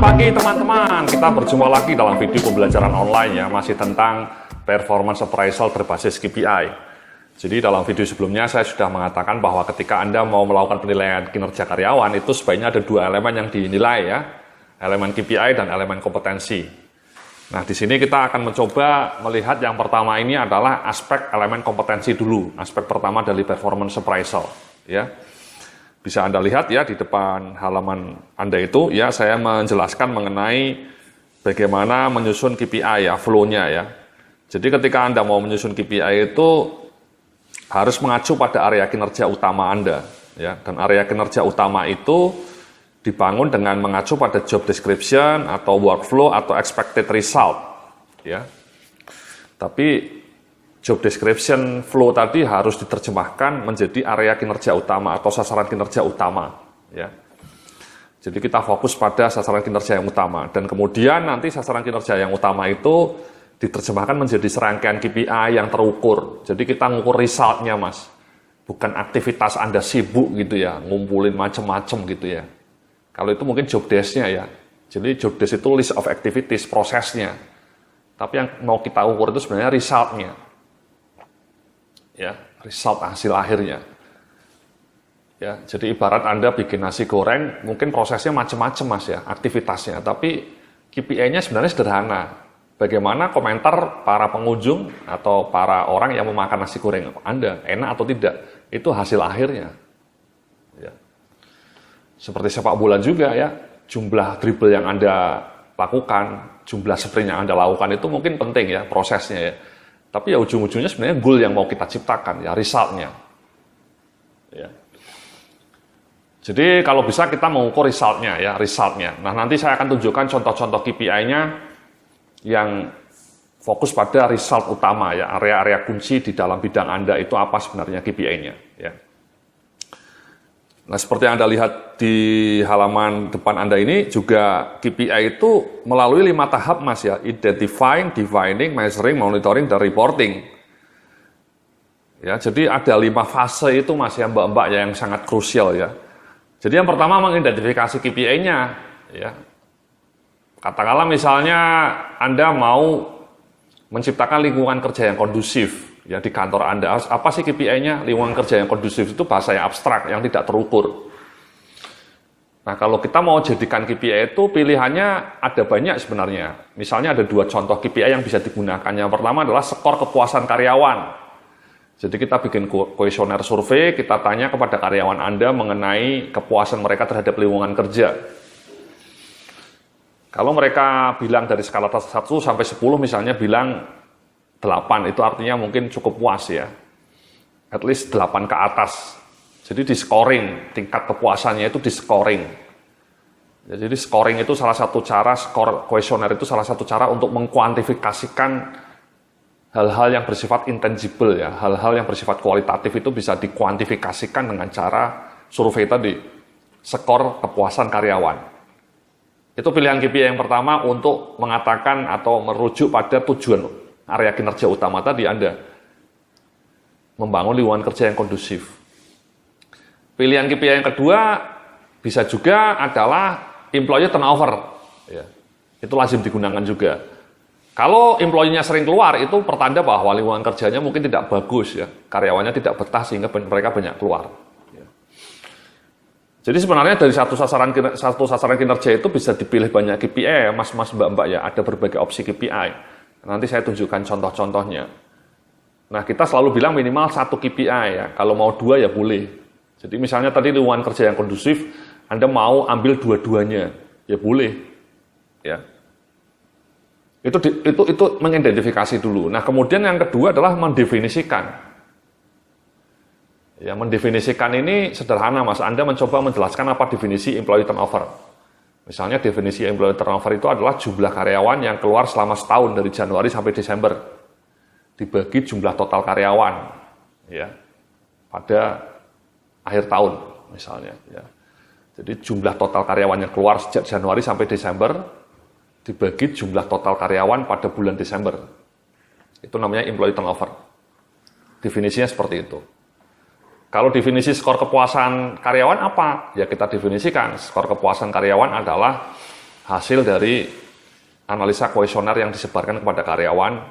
pagi teman-teman, kita berjumpa lagi dalam video pembelajaran online ya, masih tentang performance appraisal berbasis KPI. Jadi dalam video sebelumnya saya sudah mengatakan bahwa ketika Anda mau melakukan penilaian kinerja karyawan, itu sebaiknya ada dua elemen yang dinilai ya, elemen KPI dan elemen kompetensi. Nah di sini kita akan mencoba melihat yang pertama ini adalah aspek elemen kompetensi dulu, aspek pertama dari performance appraisal ya. Bisa Anda lihat ya di depan halaman Anda itu ya, saya menjelaskan mengenai bagaimana menyusun KPI ya, flow-nya ya. Jadi ketika Anda mau menyusun KPI itu harus mengacu pada area kinerja utama Anda ya, dan area kinerja utama itu dibangun dengan mengacu pada job description atau workflow atau expected result ya. Tapi job description flow tadi harus diterjemahkan menjadi area kinerja utama atau sasaran kinerja utama ya. Jadi kita fokus pada sasaran kinerja yang utama dan kemudian nanti sasaran kinerja yang utama itu diterjemahkan menjadi serangkaian KPI yang terukur. Jadi kita ngukur resultnya mas, bukan aktivitas Anda sibuk gitu ya, ngumpulin macam-macam gitu ya. Kalau itu mungkin job desk-nya ya. Jadi job desk itu list of activities, prosesnya. Tapi yang mau kita ukur itu sebenarnya result-nya. Ya, result hasil akhirnya. Ya, jadi ibarat Anda bikin nasi goreng, mungkin prosesnya macam-macam mas ya, aktivitasnya. Tapi KPI-nya sebenarnya sederhana. Bagaimana komentar para pengunjung atau para orang yang memakan nasi goreng Anda, enak atau tidak, itu hasil akhirnya. Ya. Seperti sepak bola juga ya, jumlah dribble yang Anda lakukan, jumlah sprint yang Anda lakukan itu mungkin penting ya, prosesnya ya. Tapi ya ujung-ujungnya sebenarnya goal yang mau kita ciptakan ya, resultnya. Ya. Jadi kalau bisa kita mengukur resultnya ya, resultnya. Nah nanti saya akan tunjukkan contoh-contoh KPI-nya yang fokus pada result utama ya, area-area kunci di dalam bidang Anda itu apa sebenarnya KPI-nya ya. Nah seperti yang Anda lihat di halaman depan Anda ini juga KPI itu melalui 5 tahap mas ya, identifying, defining, measuring, monitoring, dan reporting. Ya, jadi ada 5 fase itu mas ya mbak-mbak yang sangat krusial ya. Jadi yang pertama mengidentifikasi KPI-nya ya. Katakanlah misalnya Anda mau menciptakan lingkungan kerja yang kondusif ya di kantor Anda. Apa sih KPI-nya? Lingkungan kerja yang kondusif itu bahasa yang abstrak, yang tidak terukur. Nah, kalau kita mau jadikan KPI itu pilihannya ada banyak sebenarnya. Misalnya ada 2 contoh KPI yang bisa digunakan. Yang pertama adalah skor kepuasan karyawan. Jadi kita bikin kuesioner survei, kita tanya kepada karyawan Anda mengenai kepuasan mereka terhadap lingkungan kerja. Kalau mereka bilang dari skala 1 sampai 10 misalnya bilang 8, itu artinya mungkin cukup puas ya. At least 8 ke atas. Jadi di scoring, tingkat kepuasannya itu di scoring. Ya, jadi scoring itu salah satu cara, skor kuesioner itu salah satu cara untuk mengkuantifikasikan hal-hal yang bersifat intangible ya. Hal-hal yang bersifat kualitatif itu bisa dikuantifikasikan dengan cara survei tadi. Skor kepuasan karyawan. Itu pilihan KPI yang pertama untuk mengatakan atau merujuk pada tujuan area kinerja utama tadi Anda. Membangun lingkungan kerja yang kondusif. Pilihan KPI yang kedua bisa juga adalah employee turnover. Ya. Itu lazim digunakan juga. Kalau employee-nya sering keluar, itu pertanda bahwa lingkungan kerjanya mungkin tidak bagus. Ya. Karyawannya tidak betah sehingga mereka banyak keluar. Ya. Jadi sebenarnya dari satu sasaran kinerja itu bisa dipilih banyak KPI ya, mas-mas mbak-mbak ya. Ada berbagai opsi KPI. Nanti saya tunjukkan contoh-contohnya. Nah, kita selalu bilang minimal 1 KPI ya. Kalau mau 2 ya boleh. Jadi misalnya tadi lingkungan kerja yang kondusif, Anda mau ambil dua-duanya, ya boleh. Ya. Itu mengidentifikasi dulu. Nah, kemudian yang kedua adalah mendefinisikan. Ya, mendefinisikan ini sederhana, Mas. Anda mencoba menjelaskan apa definisi employee turnover. Misalnya definisi employee turnover itu adalah jumlah karyawan yang keluar selama setahun dari Januari sampai Desember. Dibagi jumlah total karyawan ya, pada akhir tahun misalnya. Ya. Jadi jumlah total karyawan yang keluar sejak Januari sampai Desember dibagi jumlah total karyawan pada bulan Desember. Itu namanya employee turnover. Definisinya seperti itu. Kalau definisi skor kepuasan karyawan apa? Ya kita definisikan, skor kepuasan karyawan adalah hasil dari analisa kuesioner yang disebarkan kepada karyawan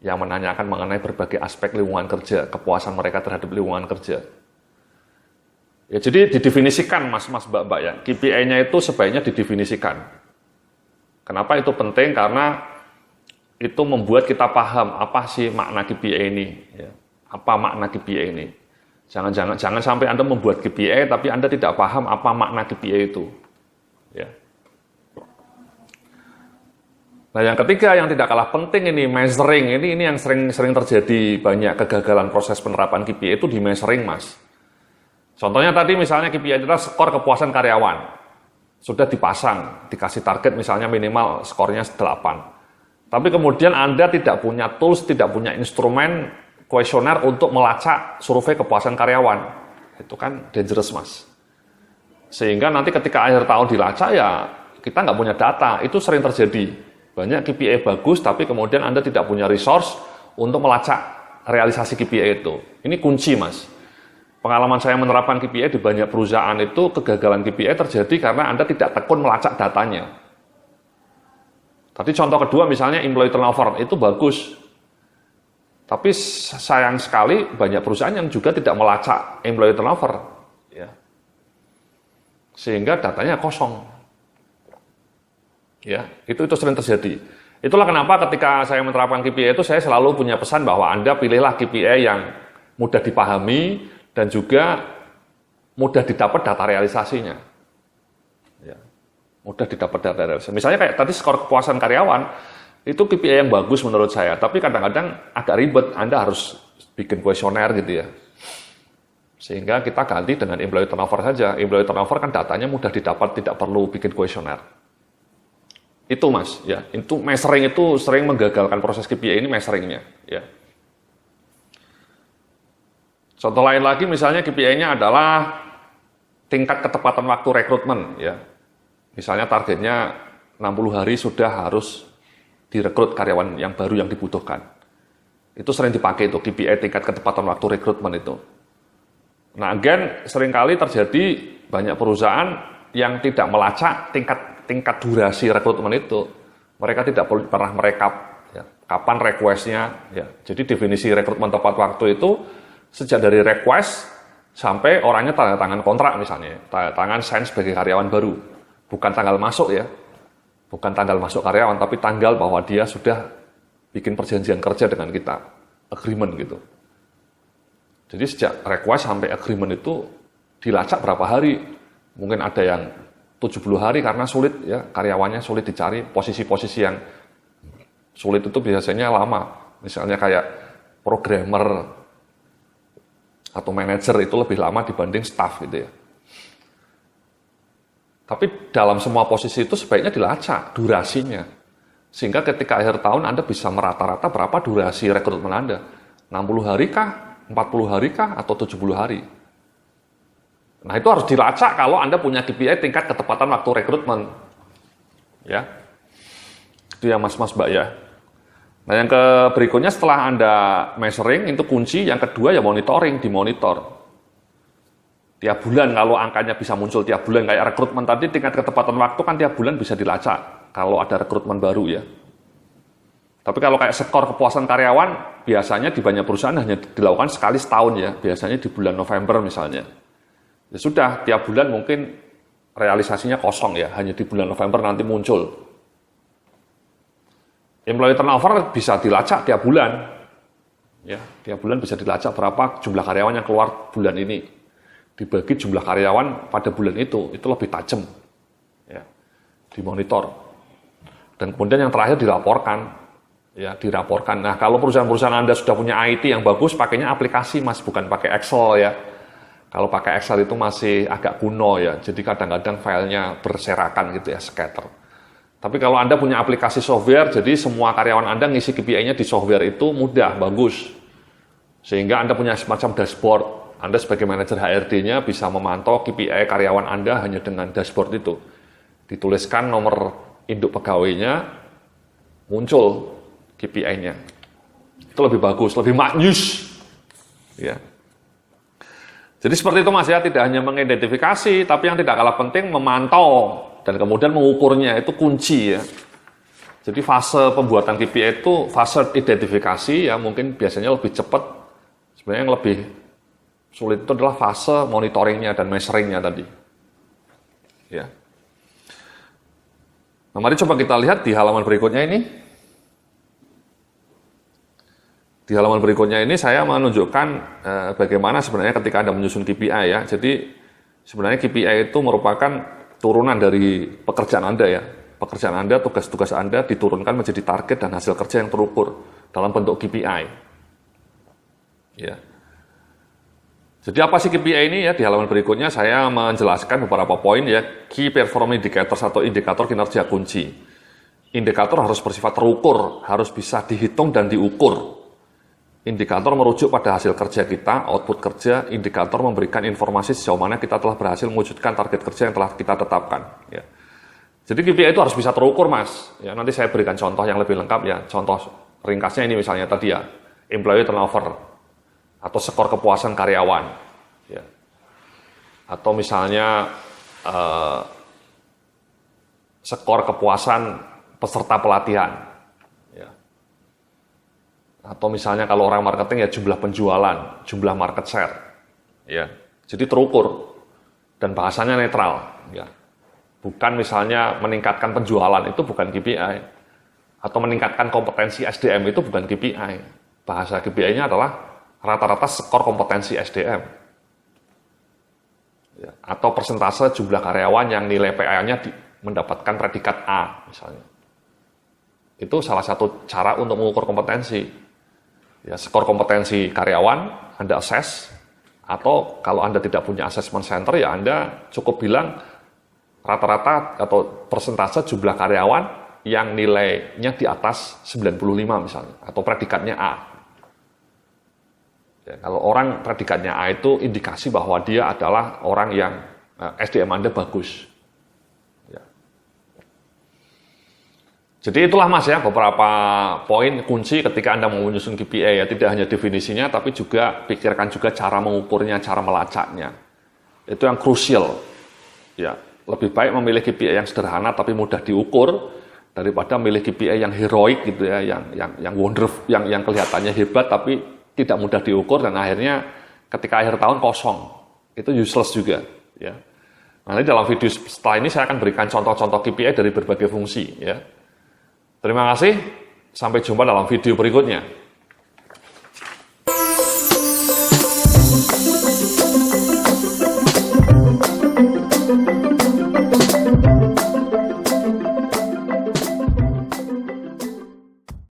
yang menanyakan mengenai berbagai aspek lingkungan kerja, kepuasan mereka terhadap lingkungan kerja. Ya, jadi didefinisikan mas mbak ya, KPI-nya itu sebaiknya didefinisikan. Kenapa itu penting? Karena itu membuat kita paham apa sih makna KPI ini, ya. Apa makna KPI ini. Jangan sampai Anda membuat KPI tapi Anda tidak paham apa makna KPI itu. Ya. Nah, yang ketiga yang tidak kalah penting ini measuring. Ini yang sering terjadi banyak kegagalan proses penerapan KPI itu di measuring, Mas. Contohnya tadi misalnya KPI adalah skor kepuasan karyawan. Sudah dipasang, dikasih target misalnya minimal skornya 8. Tapi kemudian Anda tidak punya tools, tidak punya instrumen kuesioner untuk melacak survei kepuasan karyawan. Itu kan dangerous, Mas. Sehingga nanti ketika akhir tahun dilacak ya kita nggak punya data. Itu sering terjadi. Banyak KPI bagus, tapi kemudian Anda tidak punya resource untuk melacak realisasi KPI itu. Ini kunci, Mas. Pengalaman saya menerapkan KPI di banyak perusahaan itu, kegagalan KPI terjadi karena Anda tidak tekun melacak datanya. Tadi contoh kedua misalnya employee turnover, itu bagus. Tapi sayang sekali banyak perusahaan yang juga tidak melacak employee turnover. Ya. Sehingga datanya kosong. Ya, itu sering terjadi. Itulah kenapa ketika saya menerapkan KPI itu saya selalu punya pesan bahwa Anda pilihlah KPI yang mudah dipahami dan juga mudah didapat data realisasinya. Ya, mudah didapat data realisasi. Misalnya kayak tadi skor kepuasan karyawan, itu KPI yang bagus menurut saya, tapi kadang-kadang agak ribet, Anda harus bikin kuesioner gitu ya. Sehingga kita ganti dengan employee turnover saja. Employee turnover kan datanya mudah didapat, tidak perlu bikin kuesioner. Itu, Mas, ya. Itu measuring itu sering menggagalkan proses KPI ini measuringnya, ya. Contoh lain lagi misalnya KPI-nya adalah tingkat ketepatan waktu rekrutmen, ya. Misalnya targetnya 60 hari sudah harus direkrut karyawan yang baru yang dibutuhkan. Itu sering dipakai itu KPI tingkat ketepatan waktu rekrutmen itu. Nah, again seringkali terjadi banyak perusahaan yang tidak melacak tingkat durasi rekrutmen itu. Mereka tidak pernah merekap ya, kapan request-nya. Ya. Jadi definisi rekrutmen tepat waktu itu sejak dari request sampai orangnya tanda tangan kontrak misalnya, tanda tangan sign sebagai karyawan baru. Bukan tanggal masuk ya, bukan tanggal masuk karyawan, tapi tanggal bahwa dia sudah bikin perjanjian kerja dengan kita, agreement gitu. Jadi sejak request sampai agreement itu dilacak berapa hari. Mungkin ada yang 70 hari karena sulit ya, karyawannya sulit dicari, posisi-posisi yang sulit itu biasanya lama. Misalnya kayak programmer atau manajer itu lebih lama dibanding staff gitu ya. Tapi dalam semua posisi itu sebaiknya dilacak durasinya. Sehingga ketika akhir tahun Anda bisa merata-rata berapa durasi rekrutmen Anda. 60 hari kah, 40 hari kah, atau 70 hari. Nah, itu harus dilacak kalau Anda punya KPI tingkat ketepatan waktu rekrutmen. Ya. Itu yang mas-mas Mbak ya. Nah, yang berikutnya setelah Anda measuring, itu kunci. Yang kedua ya monitoring, dimonitor. Tiap bulan kalau angkanya bisa muncul tiap bulan. Kayak rekrutmen tadi tingkat ketepatan waktu kan tiap bulan bisa dilacak. Kalau ada rekrutmen baru ya. Tapi kalau kayak skor kepuasan karyawan, biasanya di banyak perusahaan hanya dilakukan sekali setahun ya. Biasanya di bulan November misalnya. Ya sudah, tiap bulan mungkin realisasinya kosong ya, hanya di bulan November nanti muncul. Employee turnover bisa dilacak tiap bulan. Ya, tiap bulan bisa dilacak berapa jumlah karyawan yang keluar bulan ini. Dibagi jumlah karyawan pada bulan itu lebih tajam. Ya, dimonitor. Dan kemudian yang terakhir dilaporkan. Ya, diraporkan. Nah, kalau perusahaan-perusahaan Anda sudah punya IT yang bagus, pakainya aplikasi, Mas, bukan pakai Excel ya. Kalau pakai Excel itu masih agak kuno ya, jadi kadang-kadang filenya berserakan gitu ya, scatter. Tapi kalau Anda punya aplikasi software, jadi semua karyawan Anda ngisi KPI-nya di software itu mudah, bagus. Sehingga Anda punya semacam dashboard. Anda sebagai manajer HRD-nya bisa memantau KPI karyawan Anda hanya dengan dashboard itu. Dituliskan nomor induk pegawainya, muncul KPI-nya. Itu lebih bagus, lebih maknyus. Ya. Jadi seperti itu Mas ya, tidak hanya mengidentifikasi, tapi yang tidak kalah penting memantau dan kemudian mengukurnya itu kunci ya. Jadi fase pembuatan KPI itu fase identifikasi ya, mungkin biasanya lebih cepat. Sebenarnya yang lebih sulit itu adalah fase monitoringnya dan measuringnya tadi. Ya. Nah, mari coba kita lihat di halaman berikutnya ini. Di halaman berikutnya ini saya menunjukkan bagaimana sebenarnya ketika Anda menyusun KPI ya. Jadi sebenarnya KPI itu merupakan turunan dari pekerjaan Anda ya. Pekerjaan Anda, tugas-tugas Anda diturunkan menjadi target dan hasil kerja yang terukur dalam bentuk KPI. Ya. Jadi apa sih KPI ini ya? Di halaman berikutnya saya menjelaskan beberapa poin ya, key performance indicators atau indikator kinerja kunci. Indikator harus bersifat terukur, harus bisa dihitung dan diukur. Indikator merujuk pada hasil kerja kita, output kerja. Indikator memberikan informasi sejauh mana kita telah berhasil mewujudkan target kerja yang telah kita tetapkan. Ya. Jadi KPI itu harus bisa terukur, Mas. Ya, nanti saya berikan contoh yang lebih lengkap ya. Contoh ringkasnya ini misalnya tadi ya, employee turnover atau skor kepuasan karyawan. Ya. Atau misalnya skor kepuasan peserta pelatihan. Ya. Atau misalnya kalau orang marketing ya jumlah penjualan, jumlah market share. Ya. Jadi terukur dan bahasanya netral. Ya. Bukan misalnya meningkatkan penjualan, itu bukan KPI. Atau meningkatkan kompetensi SDM, itu bukan KPI. Bahasa KPI-nya adalah rata-rata skor kompetensi SDM. Ya. Atau persentase jumlah karyawan yang nilai PA-nya mendapatkan predikat A, misalnya. Itu salah satu cara untuk mengukur kompetensi. Ya, skor kompetensi karyawan, Anda assess, atau kalau Anda tidak punya assessment center, ya Anda cukup bilang rata-rata atau persentase jumlah karyawan yang nilainya di atas 95 misalnya, atau predikatnya A. Ya, kalau orang predikatnya A itu indikasi bahwa dia adalah orang yang SDM Anda bagus. Ya. Jadi itulah Mas ya beberapa poin kunci ketika Anda mau menyusun KPI ya, tidak hanya definisinya tapi juga pikirkan juga cara mengukurnya, cara melacaknya. Itu yang krusial. Ya. Lebih baik memilih KPI yang sederhana tapi mudah diukur daripada memilih KPI yang heroik gitu ya, yang wonderful, yang kelihatannya hebat tapi tidak mudah diukur dan akhirnya ketika akhir tahun kosong. Itu useless juga ya. Nanti dalam video setelah ini saya akan berikan contoh-contoh KPI dari berbagai fungsi ya. Terima kasih, sampai jumpa dalam video berikutnya.